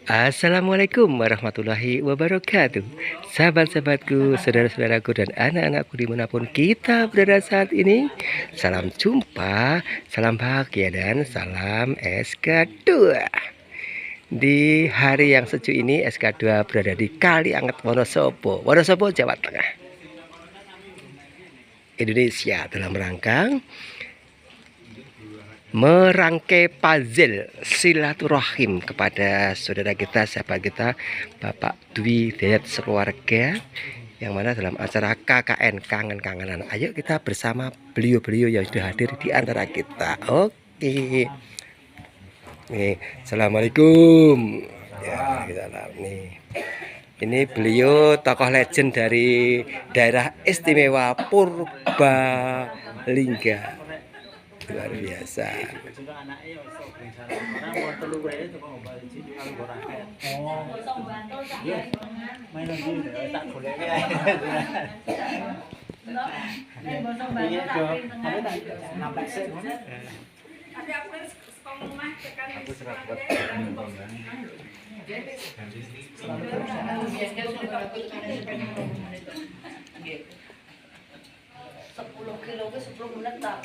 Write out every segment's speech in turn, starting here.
Assalamualaikum warahmatullahi wabarakatuh. Sahabat-sahabatku, saudara-saudaraku, dan anak-anakku dimanapun kita berada saat ini, salam jumpa, salam bahagia, dan salam SK2. Di hari yang sejuk ini, SK2 berada di Kalianget, Wonosobo, Jawa Tengah, Indonesia, dalam rangka merangkai puzzle silaturahim kepada saudara kita, sahabat kita, Bapak Dwi Dayat sekeluarga, yang mana dalam acara KKN Kangen-Kangenan. Ayo kita bersama beliau-beliau yang sudah hadir di antara kita. Oke. Nih, assalamualaikum. Ya, kita nih. Ini beliau tokoh legend dari daerah istimewa Purbalingga. Luar biasa. Sepuluh kilo ke 10 menit tak.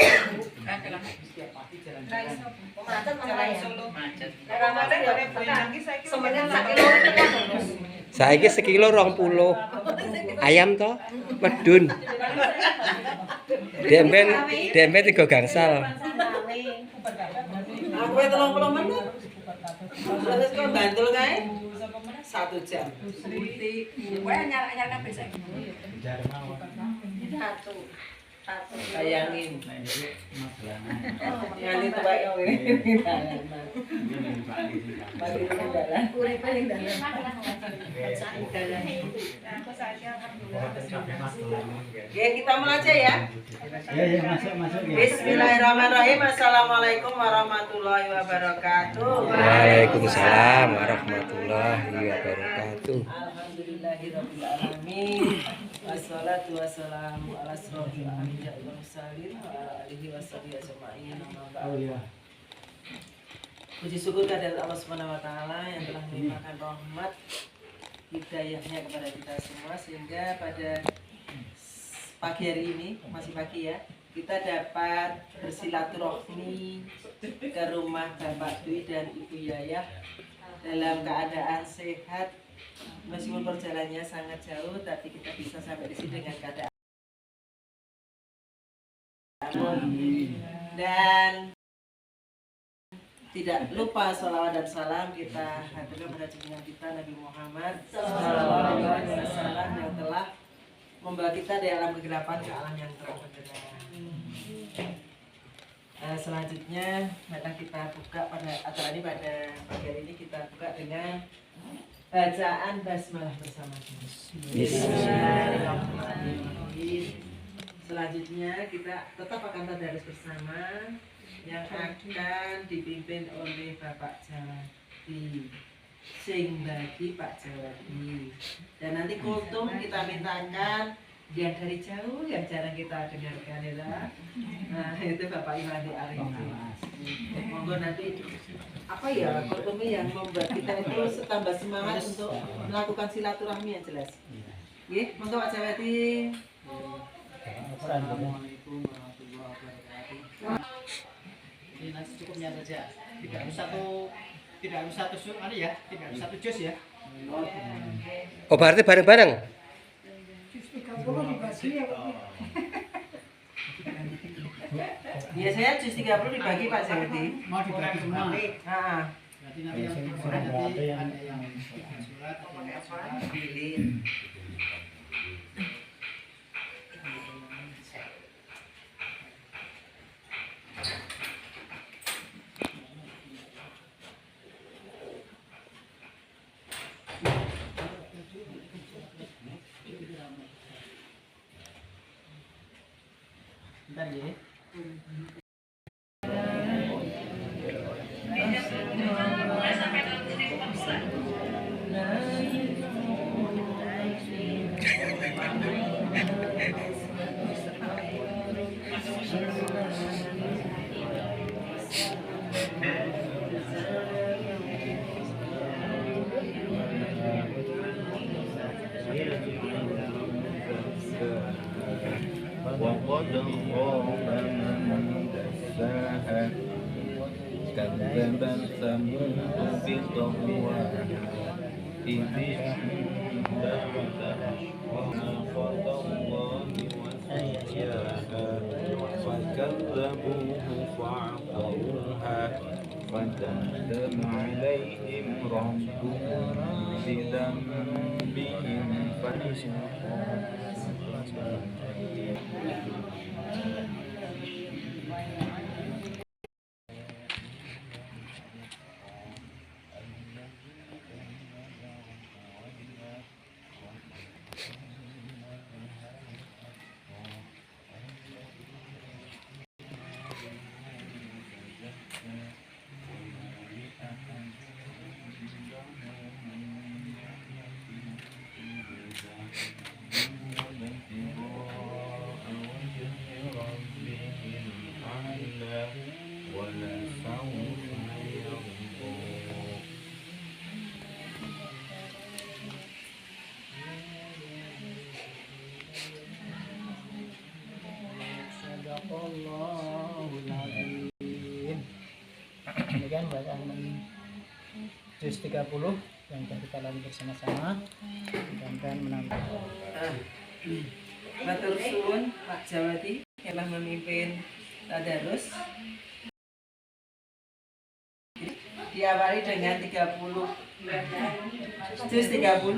Saiki sekilo 20. Ayam toh medun. Demben 3 gangsal. Aku 30 menit. Terus kok bantul kae? 1 jam. Kowe nyar-nyar kabeh saiki. Bayangin. Yang itu bae kowe. Ya, kita mulai aja ya. Bismillahirrahmanirrahim. Assalamualaikum warahmatullahi wabarakatuh. Waalaikumsalam warahmatullahi wabarakatuh. Alhamdulillahirabbil alamin. Wassalatu wassalamu ala asrofil anbiya'i wal mursalin wa ala alihi washabihi ajma'in. Puji syukur kehadirat Allah Subhanahu wa taala yang telah melimpahkan rahmat hidayahnya kepada kita semua, sehingga pada pagi hari ini, masih pagi ya, kita dapat bersilaturahmi ke rumah Bapak Dwi dan Ibu Yayah dalam keadaan sehat. Meskipun perjalanannya sangat jauh, tapi kita bisa sampai di sini dengan keadaan. Dan tidak lupa sholawat dan salam kita hadirkan pada junjungan kita Nabi Muhammad SAW yang telah membawa kita dari alam kegelapan ke alam yang terang benderang. Selanjutnya, mari kita buka pada acara ini, pada pagi hari ini kita buka dengan bacaan basmalah bersama. Bismillahirrahmanirrahim. Selanjutnya kita tetap akan tadarus bersama yang akan dipimpin oleh Bapak Jawadi, sing bagi Pak Jawadi. Dan nanti kultum kita mintakan yang dari jauh yang jarang kita dengarkan ya. Nah, itu Bapak Imadi Arifin. Monggo nanti apa ya kultumnya yang membuat kita itu tambah semangat untuk melakukan silaturahmi yang jelas. Nggih, monggo Pak Jawadi. Assalamualaikum warahmatullahi wabarakatuh. Ini nasi cukupnya saja. Tidak harus satu jus ya. Oh, berarti bareng-bareng. Biasanya jus 30 dibagi Pak Jawadi. Mau dibagi semua. Heeh. Berarti nanti yang nanti ada yang surat, ada yang surat. Pilih. Bentar ya. وقد خاب من دساها كذبت ثمود بطغواها إذ انبعث ناقة الله وسقياها فكذبوه فعقروها فدمدم عليهم ربهم بذنبهم فسواها. Demikian bacaan juz 30 yang telah kita lalui bersama-sama. Mudah-mudahan menambah. Matur suwun Pak Jawati yang telah memimpin tadarus. Diawali dengan 30 juz 30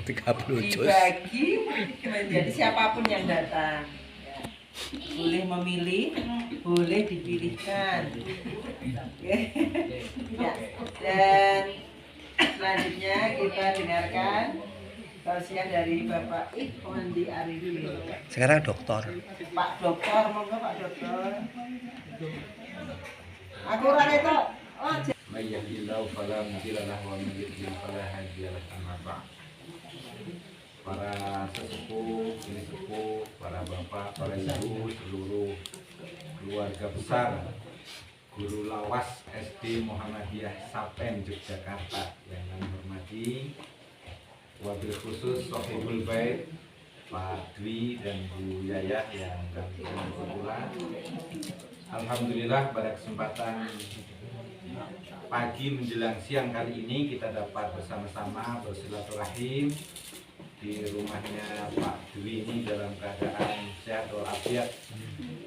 30 juz. dibagi menjadi siapapun yang datang. Boleh memilih, boleh dipilihkan. Oke. Ya. Dan selanjutnya kita dengarkan tausiah dari Bapak Ikhwandi Arifin. Sekarang dokter. Pak Dokter, monggo Pak Dokter. Aku ora ketok. Oh, من يهد الله فلا مضل له ومن يضلل فلا هادي له. أما بعد. Para sesepuh, ini sepuh, para bapak, para ibu, seluruh keluarga besar Guru Lawas SD Muhammadiyah Sapen Yogyakarta yang kami hormati, wabil khusus Sohibul Bait Pak Dwi dan Bu Yayah yang kami kebetulan. Alhamdulillah pada kesempatan pagi menjelang siang kali ini kita dapat bersama-sama bersilaturahim di rumahnya Pak Dwi ini dalam keadaan sehat walafiat.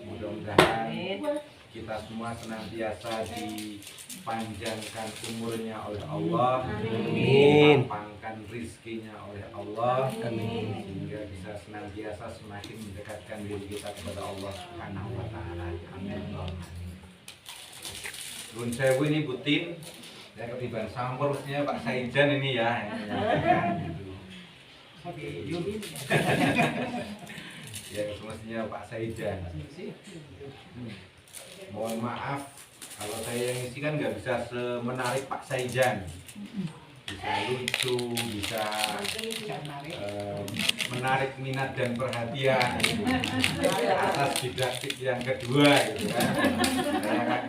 Mudah-mudahan kita semua senantiasa dipanjangkan umurnya oleh Allah, dilapangkan rizkinya oleh Allah, sehingga bisa senantiasa semakin mendekatkan diri kita kepada Allah Subhanahu wa Ta'ala. Amin. Nun sewu ini Butin, ya ketiban sampurnya Pak Saijan ini ya. Ya semestinya Pak Saijan. Mohon maaf kalau saya yang isi kan nggak bisa semenarik Pak Saijan. Bisa lucu, bisa menarik minat dan perhatian gitu. Atas didaktik yang kedua gitu kan. Saya kan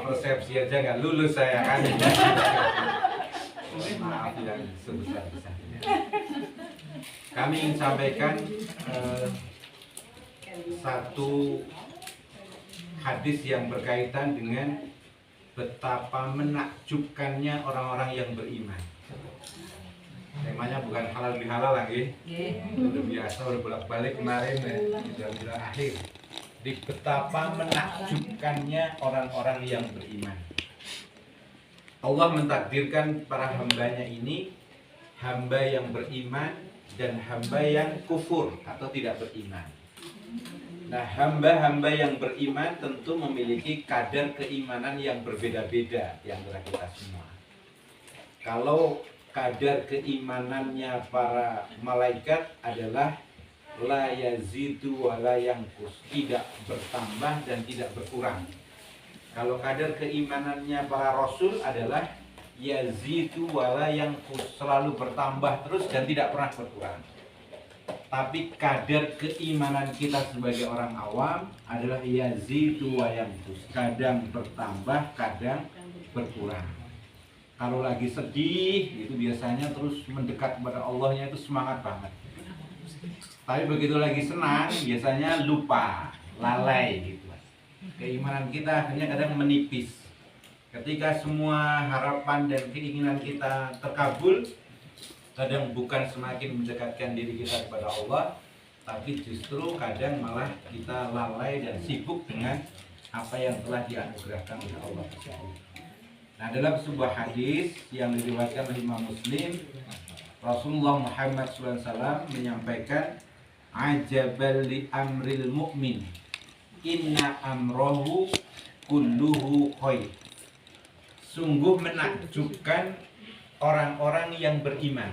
persepsi aja nggak lulus saya kan. Mohon maaf yang sebesar-besarnya. Kami ingin sampaikan satu hadis yang berkaitan dengan betapa menakjubkannya orang-orang yang beriman. Temanya bukan halal bihalal lagi. Udah biasa, udah bolak-balik kemarin ya, sudah akhir. Di betapa menakjubkannya orang-orang yang beriman. Allah mentakdirkan para hambanya ini hamba yang beriman dan hamba yang kufur atau tidak beriman. Nah, hamba-hamba yang beriman tentu memiliki kadar keimanan yang berbeda-beda di antara kita semua. Kalau kadar keimanannya para malaikat adalah la yazidu wa la yanqus, tidak bertambah dan tidak berkurang. Kalau kadar keimanannya para rasul adalah yazidu wa la yanqus, selalu bertambah terus dan tidak pernah berkurang. Tapi kadar keimanan kita sebagai orang awam adalah yazidu wa yanqus, kadang bertambah, kadang berkurang. Kalau lagi sedih itu biasanya terus mendekat kepada Allahnya itu semangat banget. Tapi begitu lagi senang, biasanya lupa, lalai gitu. Keimanan kita akhirnya kadang menipis. Ketika semua harapan dan keinginan kita terkabul, kadang bukan semakin mendekatkan diri kita kepada Allah, tapi justru kadang malah kita lalai dan sibuk dengan apa yang telah dianugerahkan oleh Allah tersebut. Nah, dalam sebuah hadis yang diriwayatkan oleh Imam Muslim, Rasulullah Muhammad SAW menyampaikan, ajabal li amril mu'min, inna amrohu kulluhu khair. Sungguh menakjubkan orang-orang yang beriman.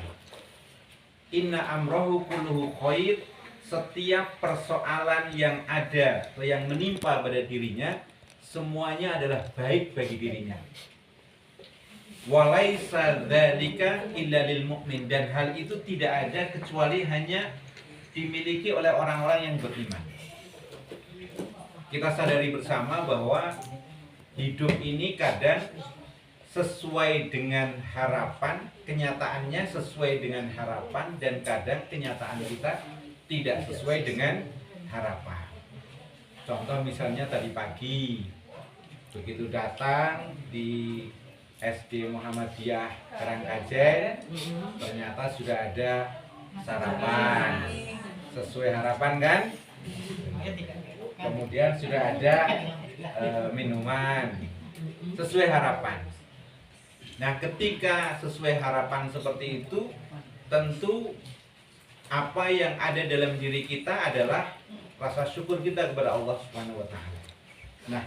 Inna amrohu kulluhu khair. Setiap persoalan yang ada atau yang menimpa pada dirinya, semuanya adalah baik bagi dirinya. Walaisa dzalika illa lil mu'min, dan hal itu tidak ada kecuali hanya dimiliki oleh orang-orang yang beriman. Kita sadari bersama bahwa hidup ini kadang sesuai dengan harapan, kenyataannya sesuai dengan harapan, dan kadang kenyataan kita tidak sesuai dengan harapan. Contoh misalnya tadi pagi, begitu datang di SD Muhammadiyah Karangkajen, ternyata sudah ada sarapan sesuai harapan kan? Kemudian sudah ada minuman sesuai harapan. Nah, ketika sesuai harapan seperti itu, tentu apa yang ada dalam diri kita adalah rasa syukur kita kepada Allah Subhanahu wa taala. Nah,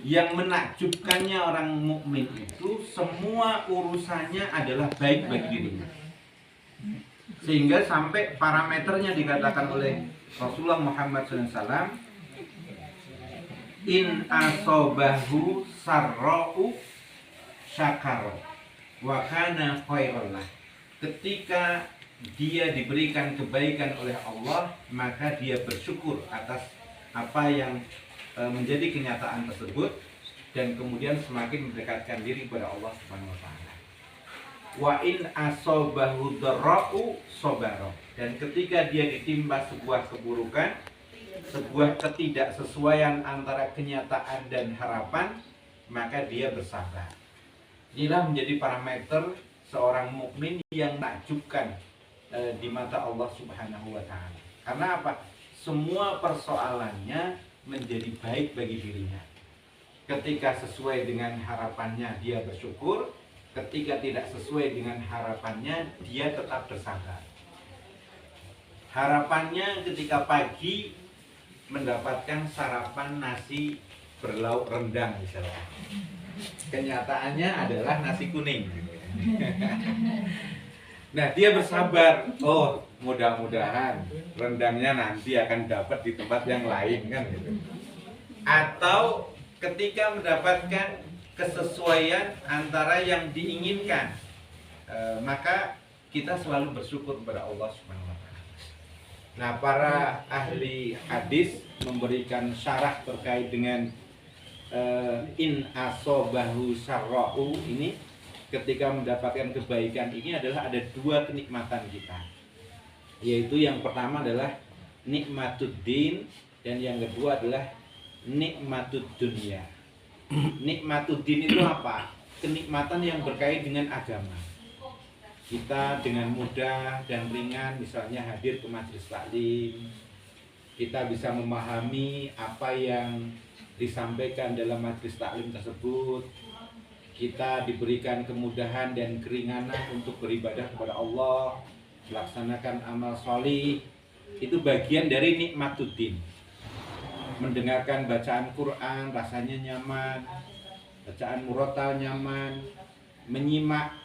yang menakjubkannya orang mukmin itu semua urusannya adalah baik bagi dirinya. Sehingga sampai parameternya dikatakan oleh Rasulullah Muhammad SAW, in asobahu sarra'u syakaro wa kana khairullah. Ketika dia diberikan kebaikan oleh Allah, maka dia bersyukur atas apa yang menjadi kenyataan tersebut, dan kemudian semakin mendekatkan diri kepada Allah Subhanahu wa taala. Wa in asobahu dharra'u sabara, dan ketika dia ditimpa sebuah keburukan, sebuah ketidaksesuaian antara kenyataan dan harapan, maka dia bersabar. Inilah menjadi parameter seorang mukmin yang menakjubkan di mata Allah Subhanahu wa taala. Karena apa? Semua persoalannya menjadi baik bagi dirinya. Ketika sesuai dengan harapannya, dia bersyukur. Ketika tidak sesuai dengan harapannya, dia tetap bersabar. Harapannya ketika pagi mendapatkan sarapan nasi berlauk rendang misalnya. Kenyataannya adalah nasi kuning. Nah, dia bersabar. Oh, mudah-mudahan rendangnya nanti akan dapat di tempat yang lain kan gitu. Atau ketika mendapatkan kesesuaian antara yang diinginkan, maka kita selalu bersyukur kepada Allah Subhanahu wa taala. Nah, para ahli hadis memberikan syarah terkait dengan in asobahu sarra'u ini. Ketika mendapatkan kebaikan ini adalah ada dua kenikmatan kita, yaitu yang pertama adalah nikmatuddin, dan yang kedua adalah nikmatud dunia. Nikmatuddin itu apa? Kenikmatan yang berkait dengan agama. Kita dengan mudah dan ringan misalnya hadir ke majelis taklim, kita bisa memahami apa yang disampaikan dalam majelis taklim tersebut. Kita diberikan kemudahan dan keringanan untuk beribadah kepada Allah, melaksanakan amal sholih. Itu bagian dari nikmatuddin. Mendengarkan bacaan Quran rasanya nyaman, bacaan murotal nyaman, menyimak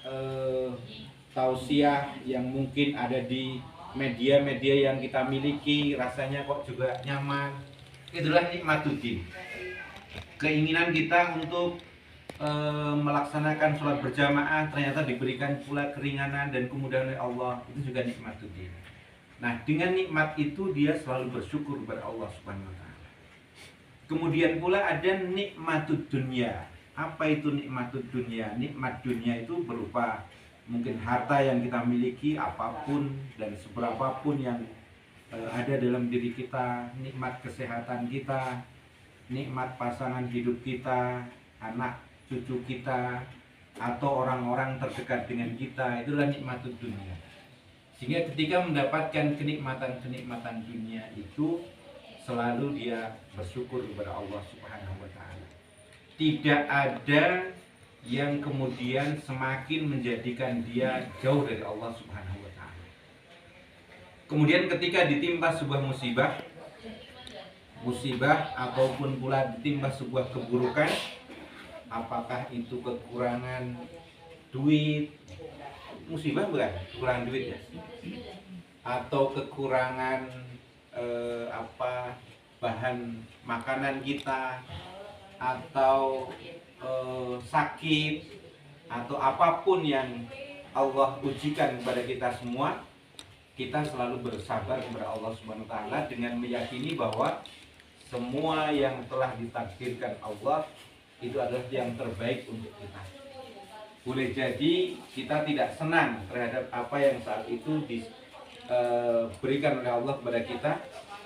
tausiah yang mungkin ada di media-media yang kita miliki rasanya kok juga nyaman. Itulah nikmatuddin. Keinginan kita untuk melaksanakan sholat berjamaah ternyata diberikan pula keringanan dan kemudahan oleh Allah, itu juga nikmatuddin. Nah, dengan nikmat itu dia selalu bersyukur kepada Allah Subhanahu wa taala. Kemudian pula ada nikmatud dunia. Apa itu nikmatud dunia? Nikmat dunia itu berupa mungkin harta yang kita miliki, apapun dan seberapapun yang ada dalam diri kita, nikmat kesehatan kita, nikmat pasangan hidup kita, anak cucu kita, atau orang-orang terdekat dengan kita, itulah nikmat dunia. Sehingga ketika mendapatkan kenikmatan-kenikmatan dunia itu, selalu dia bersyukur kepada Allah Subhanahu wa Ta'ala. Tidak ada yang kemudian semakin menjadikan dia jauh dari Allah Subhanahu wa Ta'ala. Kemudian ketika ditimpa sebuah musibah ataupun pula ditimpa sebuah keburukan, apakah itu kekurangan duit, musibah bukan? Kekurangan duit ya? Atau kekurangan bahan makanan kita, atau sakit, atau apapun yang Allah ujikan kepada kita semua, kita selalu bersabar kepada Allah Subhanahu wa Ta'ala dengan meyakini bahwa semua yang telah ditakdirkan Allah itu adalah yang terbaik untuk kita. Boleh jadi kita tidak senang terhadap apa yang saat itu diberikan oleh Allah kepada kita,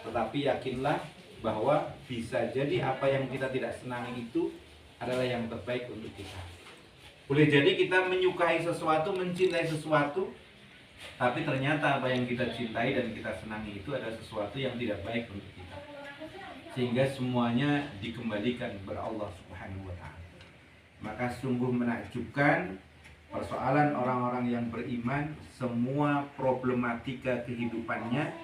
tetapi yakinlah bahwa bisa jadi apa yang kita tidak senangi itu adalah yang terbaik untuk kita. Boleh jadi kita menyukai sesuatu, mencintai sesuatu, tapi ternyata apa yang kita cintai dan kita senangi itu adalah sesuatu yang tidak baik untuk kita. Sehingga semuanya dikembalikan kepada Allah Subhanahu wa Ta'ala. Maka sungguh menakjubkan persoalan orang-orang yang beriman, semua problematika kehidupannya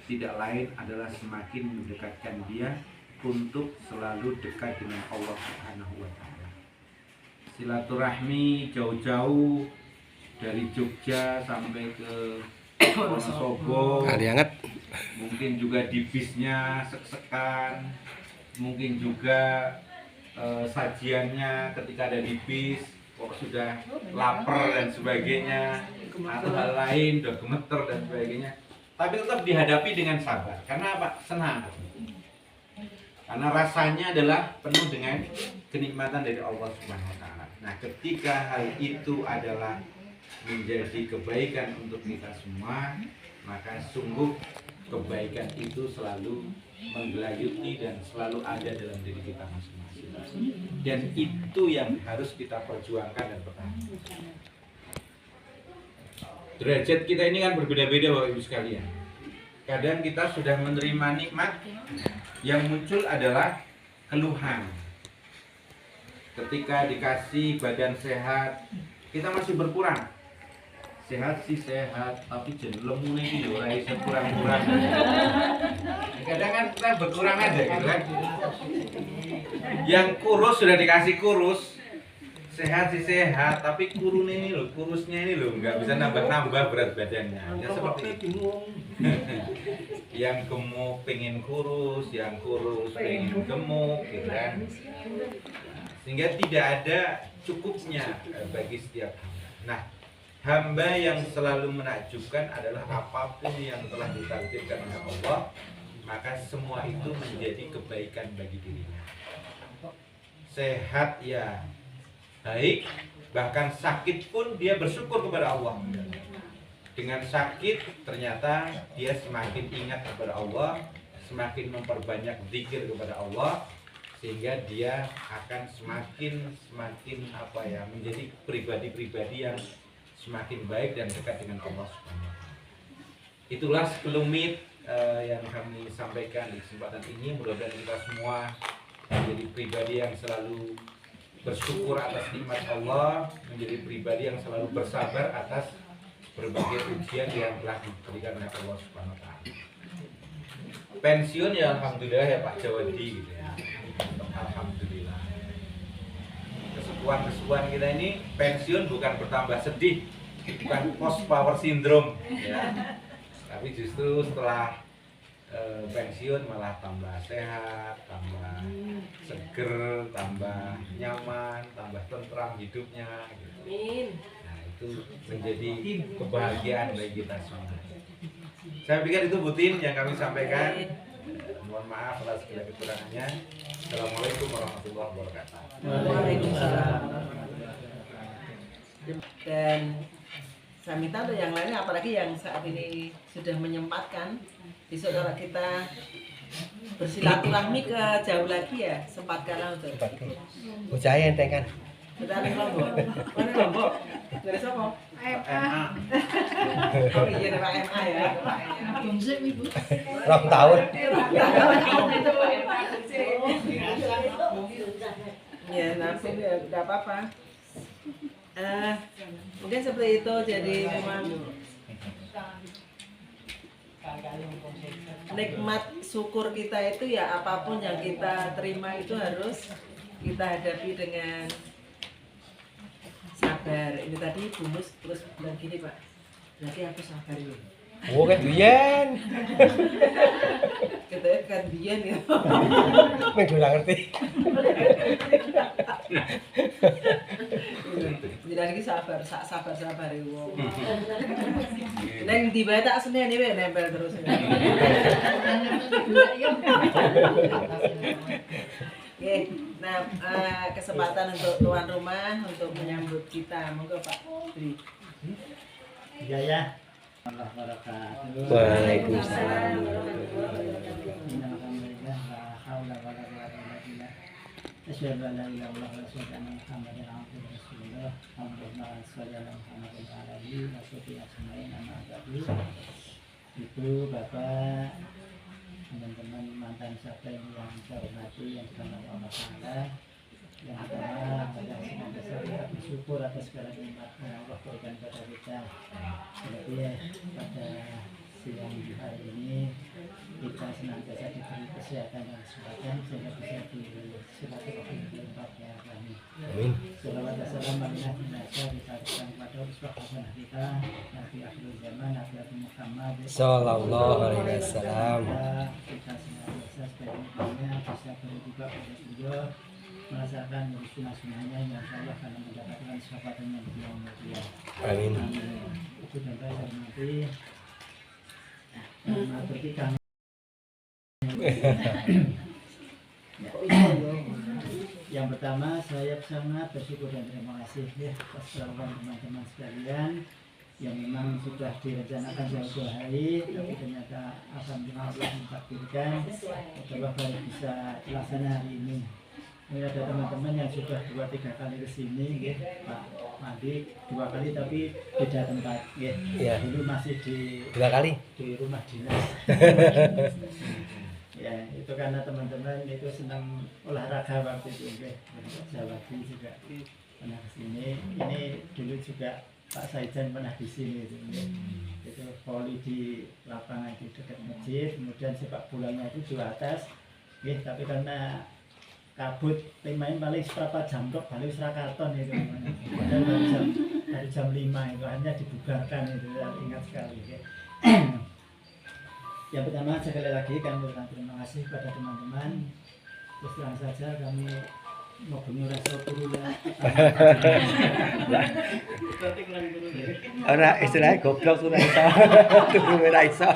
tidak lain adalah semakin mendekatkan dia untuk selalu dekat dengan Allah Subhanahu wa Ta'ala. Silaturahmi jauh-jauh dari Jogja sampai ke Wonosobo, mungkin juga di bisnya sek-sekan, mungkin juga sajiannya ketika ada di bis kok sudah lapar dan sebagainya, atau hal lain udah gemeter dan sebagainya, tapi tetap dihadapi dengan sabar. Karena apa? Senang. Karena rasanya adalah penuh dengan kenikmatan dari Allah Subhanahu wa Ta'ala. Nah, ketika hal itu adalah menjadi kebaikan untuk kita semua, maka sungguh kebaikan itu selalu menggelayuti dan selalu ada dalam diri kita masing-masing. Dan itu yang harus kita perjuangkan dan pertahankan. Derajat kita ini kan berbeda-beda Bapak Ibu sekalian. Kadang kita sudah menerima nikmat, yang muncul adalah keluhan. Ketika dikasih badan sehat, kita masih berkurang. Sehat sih sehat, tapi jadi lemu nih ora iso kurang-kurang. Kadang kan kita berkurang aja gitu kan. Yang kurus sudah dikasih kurus, sehat sih sehat, tapi kurun ini loh, kurusnya ini loh nggak bisa nambah-nambah berat badannya. Ya seperti itu. Yang gemuk pengen kurus, yang kurus pengen gemuk, gitu kan. Sehingga tidak ada cukupnya bagi setiap hamba. Nah, hamba yang selalu menakjubkan adalah apapun yang telah ditakdirkan oleh Allah, maka semua itu menjadi kebaikan bagi dirinya. Sehat ya baik, bahkan sakit pun dia bersyukur kepada Allah. Dengan sakit ternyata dia semakin ingat kepada Allah, semakin memperbanyak zikir kepada Allah, sehingga dia akan semakin menjadi pribadi-pribadi yang semakin baik dan dekat dengan Allah Subhanahu wa Ta'ala. Itulah sekelumit yang kami sampaikan di kesempatan ini. Mudah-mudahan kita semua menjadi pribadi yang selalu bersyukur atas nikmat Allah, menjadi pribadi yang selalu bersabar atas berbagai ujian yang telah diberikan oleh Allah Subhanahu wa Ta'ala. Pensiun ya alhamdulillah ya Pak Jawadi gitu ya. Alhamdulillah. Kesepuan kita ini pensiun bukan bertambah sedih, bukan post power syndrome ya. Tapi justru setelah pensiun malah tambah sehat, tambah seger, tambah nyaman, tambah tentram hidupnya gitu. Nah, itu menjadi kebahagiaan bagi kita semua. Saya pikir itu Butin yang kami sampaikan. Mohon maaf atas segala kekurangannya. Assalamualaikum warahmatullahi wabarakatuh. Waalaikumsalam. Dan saya minta untuk yang lainnya, apalagi yang saat ini sudah menyempatkan, besok kalau kita bersilaturahmi ke jauh lagi ya, sempatkanlah untuk ikut. Bocahnya enteng kan. Kita nih Lombok, mana Lombok? Dari siapa? Oh iya, dari Pak MA ya. Rong tahun. Ya, nanti nggak apa-apa. Mungkin seperti itu, jadi memang nikmat syukur kita itu ya apapun yang kita terima itu harus kita hadapi dengan sabar. Ini tadi Bu Mus terus bilang gini Pak, berarti aku sabar ya. Oh kan biyen. Katanya kan biyen ya. Ming ora ngerti. Jadi lagi sabar ya wong. Neng tiba tak Senin iki nempel terus. Oke, nah kesempatan untuk tuan rumah untuk menyambut kita, monggo Pak Dri. Iya ya. Allah wabarakatuh. Waalaikumsalam. Alhamdulillah, la haula wala quwwata illa billah. Asyhadu an la ilaha illallah wa asyhadu anna Muhammadan abduhu wa rasuluh. Allahumma shalli ala Muhammadin wa ala alihi wa sahbihi ajmain. Amma ba'du. Ibu, Bapak, teman-teman mantan sahabat yang saya hormati, yang dirahmati Allah Taala. Yang pertama, pada senantiasa kita bersyukur atas segala nikmat yang Allah berikan kepada kita. Terlebih pada siang hari ini kita senantiasa diberi kesehatan dan kesempatan sehingga bisa bersilaturahmi di tempatnya kami. Amin. Salawat dan salam marilah kita dikatakan kepada Rasulullah kita Nabi akhir zaman Nabi Muhammad Sallallahu alaihi wasallam. Kita senantiasa sebagai umatnya bisa berdoa kepada beliau merasakan sunnah-sunnahnya yang insya Allah akan mendapatkan syafaatnya di yaumul qiyamah. Amin. Itu dan saya hormati karena ketika yang pertama saya sangat bersyukur dan terima kasih ya atas kerawan teman-teman sekalian yang memang sudah direncanakan jauh-jauh hari tapi ternyata alhamdulillah Allah mentakdirkan bahwa baru bisa terlaksana hari ini. Ini ada teman-teman yang sudah 2-3 kali ke sini ya, Pak Madi 2 kali tapi beda tempat ya. Iya. Dulu masih di 2 kali. rumah dinas. Ya, itu karena teman-teman itu senang olahraga waktu itu ya. Jawa juga pernah ke sini. Ini dulu juga Pak Saidan pernah di sini itu. Ya. Itu voli di lapangan di dekat masjid, kemudian sepak bolanya itu di atas. Ya, tapi karena kabut pemain paling seberapa jam kok balik Surakarton itu padahal dari jam 5 itu hanya dibubarkan itu saya ingat sekali ya. Yang pertama sekali lagi kami ucapkan terima kasih kepada teman-teman. Terus terang saja kami mau rasa turu ya. Ora istilahnya goblok ora iso. Turu ora iso.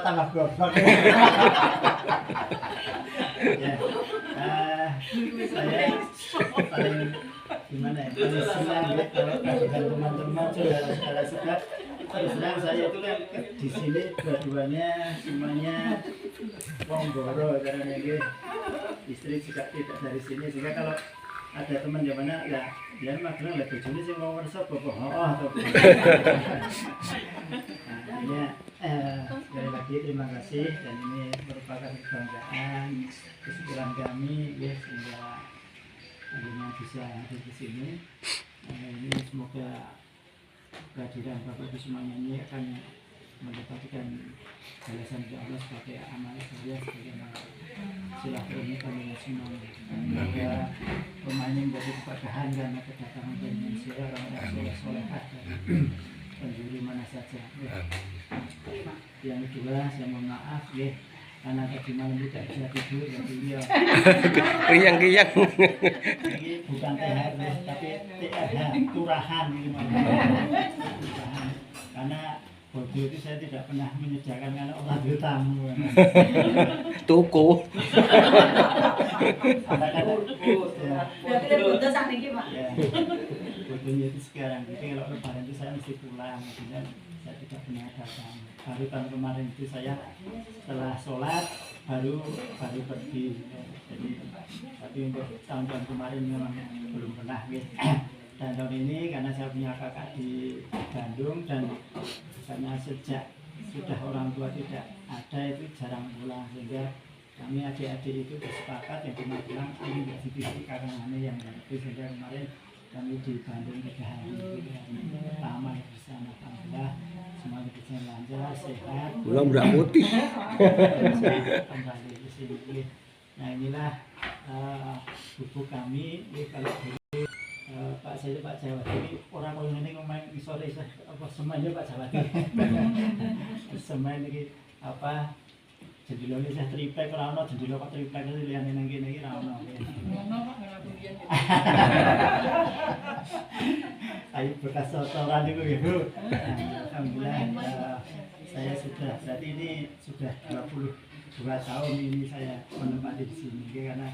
Tambah goblok. Ya. Saya paling gimana ya? Paling senang ya kalau dengan teman-teman saudara-saudara sebab terus terang saya itu kan di sini dua-duanya semuanya Ponggoro karena ini istri juga tidak dari sini sehingga kalau ada teman yang mana ya dia magelang lah bojone sing mau ngerasa bapak atau nah, sekali lagi terima kasih dan ini merupakan kebanggaan kesyukuran kami ya sehingga akhirnya bisa hadir di sini. Ini semoga kehadiran Bapak Ibu semuanya ini akan mendapatkan balasan dari Allah sebagai amal saya sebagai silaturahmi kami semua. Semoga rumah ini menjadi keberkahan karena kedatangan Indonesia orang-orang solehah dan penjuru mana saja. Yang kedua saya mohon maaf ya karena tadi malam tidak bisa tidur jadi ya Kiyang-kiyang. ini bukan THR tapi TRH turahan ini turahan karena bodoh itu saya tidak pernah menyediakan karena Allah bertamu Tuku. kata-kata Berarti butuh sak niki, Pak. ya dunia itu sekarang. Jadi kalau lebaran itu saya mesti pulang, artinya saya tidak pernah datang. Baru tahun kemarin itu saya setelah sholat baru pergi. Jadi tapi untuk tahun-tahun kemarin memang belum pernah gitu. Dan tahun ini karena saya punya kakak di Bandung dan karena sejak sudah orang tua tidak ada itu jarang pulang, sehingga kami adik-adik itu bersepakat yang cuma bilang ini tidak divisi karangannya yang itu, sehingga kemarin kami di Bandung 3 hari pertama bersama. Alhamdulillah semuanya bisa lancar, sehat. Belum berak putih. Kembali ke sini. Nah inilah buku kami. Kalau dulu Pak Jawati ini orang ini ngomong sore apa semuanya Pak Jawati. Semuanya ini apa? Jendela ini saya triplek ora ono, jendela kok triplek iki liyane nang kene iki ora ono. Ono Pak ora biyen. Ayo bekas sotoran itu ya Bu. Alhamdulillah saya sudah, berarti ini sudah 22 tahun ini saya menempati di sini karena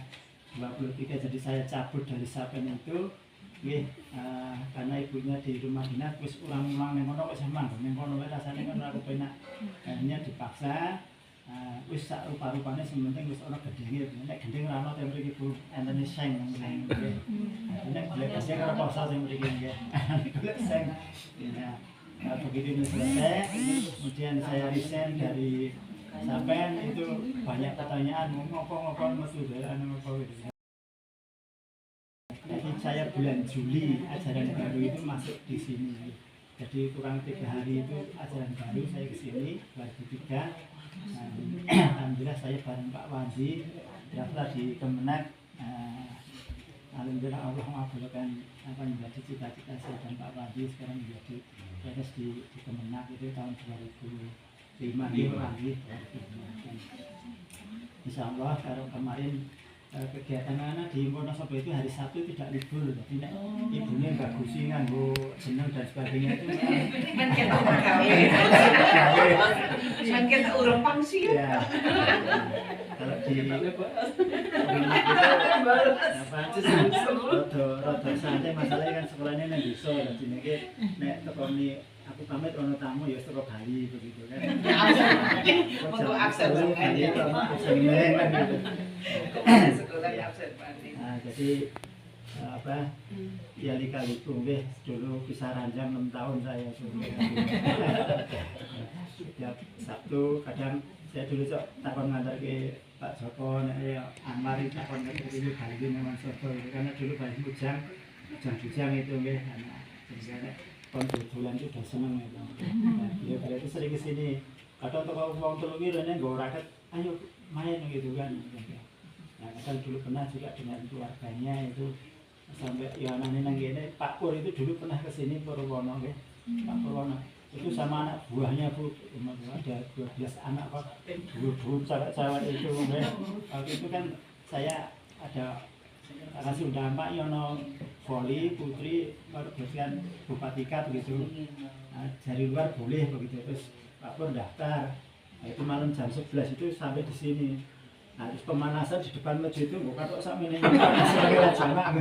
23 jadi saya cabut dari Sapen itu. Karena ibunya di rumah dinas wis ulang-ulang ning kono kok sampean ning kono rasane kan ora kepenak. Akhirnya dipaksa wis sak rupa-rupane sementing wis ana gendenge. Nek gendeng ra ono ten mriki Bu entene seng nggih. Nek golek seng ora paksa sing mriki nggih. Golek seng. Nah, begitu ini selesai, kemudian saya resign dari Sapen itu banyak pertanyaan ngopo metu dalan ngopo gitu. Jadi saya bulan Juli ajaran baru itu masuk di sini. Jadi kurang 3 hari itu ajaran baru saya ke sini 2003. Alhamdulillah saya bareng Pak Wandi daftar di Kemenak. Alhamdulillah Allah mengabulkan apa yang menjadi cita-cita saya dan Pak Wandi sekarang menjadi PNS di Kemenak itu tahun 2005 Wandi. Insya Allah kalau kemarin kegiatan anak di Wonosobo itu hari Sabtu tidak libur, jadi ibunya nggak gusi nganggo seneng dan sebagainya itu Kan kita pegawai. Kan kita urung pangsi. ya. Kalau di rada santai masalahnya kan sekolahnya nang desa, jadi nek tekoni aku pamit ono tamu ya teko Bali begitu kan. Untuk absen Bali semuanya. seneng kan gitu. Sekolah absen Bali. Nah, jadi apa ya lika-liku nggih dulu kisah ranjang 6 tahun saya setiap Sabtu kadang saya dulu takon ngantar ke Pak Joko nek Anwar takon ke ini Bali memang Sobo karena dulu banyak hujan itu nggih karena sehingga bulan itu udah seneng ya. Nah, dia berarti sering kesini. Kadang toko uang telur ini rene nggo raket, ayo main gitu kan. Nah, kadang dulu pernah juga dengan keluarganya itu sampai ya nang ngene Pak Pur itu dulu pernah kesini Purwono nggih. Pak Purwono itu sama anak buahnya Bu, ada 12 anak Pak. Dulu cewek-cewek itu nggih. Waktu itu kan saya ada kasih undangan Pak Yono Voli Putri berkesan Bupatika begitu. Nah, dari luar boleh begitu terus Pak Pur daftar. Nah, itu malam jam 11 itu sampai di sini. Nah, terus pemanasan di depan masjid itu bukan kok sak meneh sebagai jamaah.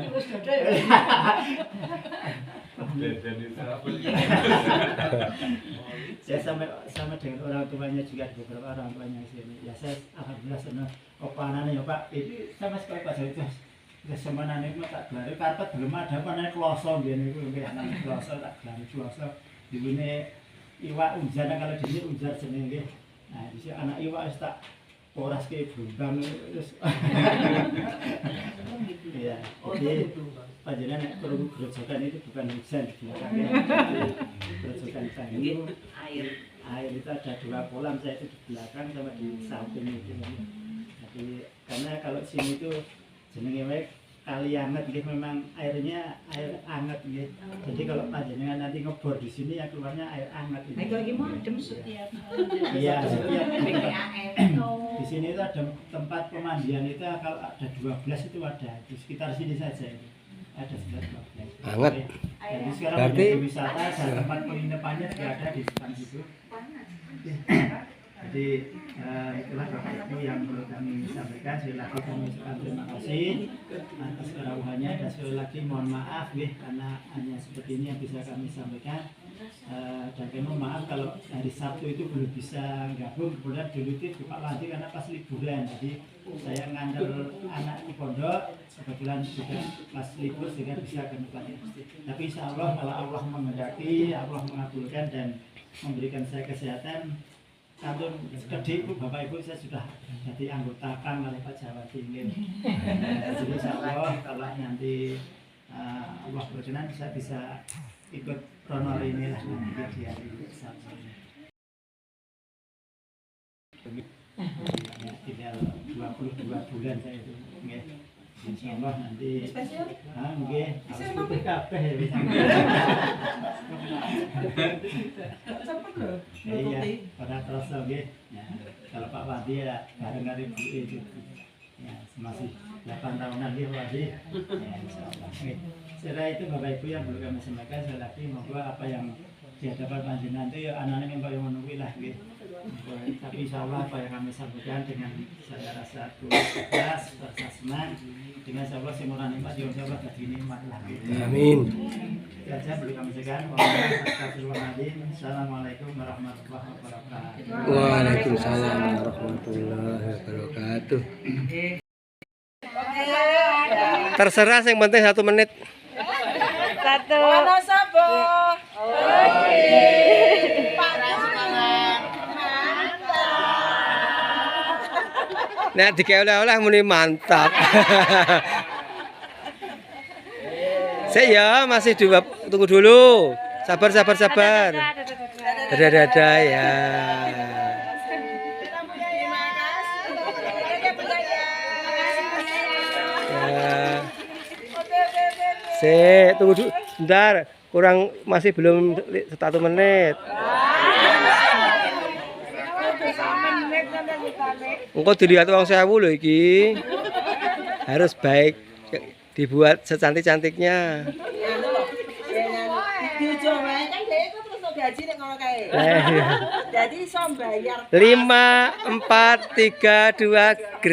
Terus gede ya. Saya sama dengan orang tuanya juga beberapa orang tuanya di sini. Ya saya alhamdulillah senang opanane ya Pak. Itu sama sekali Pak itu semenane itu tak gelari karpet belum ada apa nek kloso ngene iku nggih ana kloso tak gelari kloso. Dibune iwak unjar kalau dene unjar jenenge nggih. Nah, di sini anak iwak wis tak poraske blumbang terus. Iya. Jadi panjenengan nek perlu grojokan itu bukan hujan di belakang. Grojokan banyu, air itu ada 2 kolam, saya itu di belakang sama di samping itu. Jadi karena kalau sini itu jenenge wae kali anget gitu, memang airnya air anget gitu. Jadi kalau panjenengan nanti ngebor di sini ya keluarnya air anget gitu. Nah, kalau gimana dem setiap Iya, setiap PKN di sini itu ada tempat pemandian itu kalau ada 12 itu ada di sekitar sini saja itu. Ada 12. Anget. Jadi sekarang Berarti menjadi wisata dan tempat penginapannya juga ada di depan situ. Jadi itulah Bapak Ibu yang perlu kami sampaikan. Sekali lagi kami ucapkan terima kasih atas kerawuhannya dan sekali lagi mohon maaf karena hanya seperti ini yang bisa kami sampaikan. Dan kami mohon maaf kalau hari Sabtu itu belum bisa gabung, kemudian dulu itu buka lagi karena pas liburan. Jadi saya ngantar anak di pondok, kebetulan juga pas libur sehingga bisa ke tempatnya. Tapi insya Allah kalau Allah menghendaki, Allah mengabulkan dan memberikan saya kesehatan, kantun gede Ibu, Bapak Ibu saya sudah jadi anggota KAN oleh Pak Jawa Tinggi. Jadi insya Allah kalau nanti Allah berkenan saya bisa ikut honor inilah nanti di hari Sabtu. Ya, tinggal 22 bulan saya itu. Insya Allah nanti harus putih kabeh ya bisa. Iya, pada terasa ya. Kalau Pak Wadi ya bareng dari Bu itu. Ya, masih 8 tahunan dia Wadi. Ya, insya Allah. Setelah itu Bapak Ibu yang perlu kami sampaikan sekali lagi, moga apa yang dihadapan panjenengan itu ya anak-anak yang paling menunggu lah gitu. Tapi insya Allah apa yang kami sampaikan dengan saya rasa ikhlas, rasa senang, dengan insya Allah semua nikmat, insya Allah jadi nikmat lah gitu. Amin. Itu saja perlu kami sampaikan. Assalamualaikum warahmatullahi wabarakatuh. Waalaikumsalam warahmatullahi wabarakatuh. Terserah, yang penting 1 menit. Mana sabo? Nah, dikaya oleh-oleh muni mantap. Saya ya masih tunggu dulu. Sabar. Dadah ya. Tunggu dulu, bentar. Masih belum 1 menit. Engkau dilihat uang sewu loh iki. Harus baik, dibuat secantik-cantiknya. Jadi iso bayar 5, 4, 3, 2,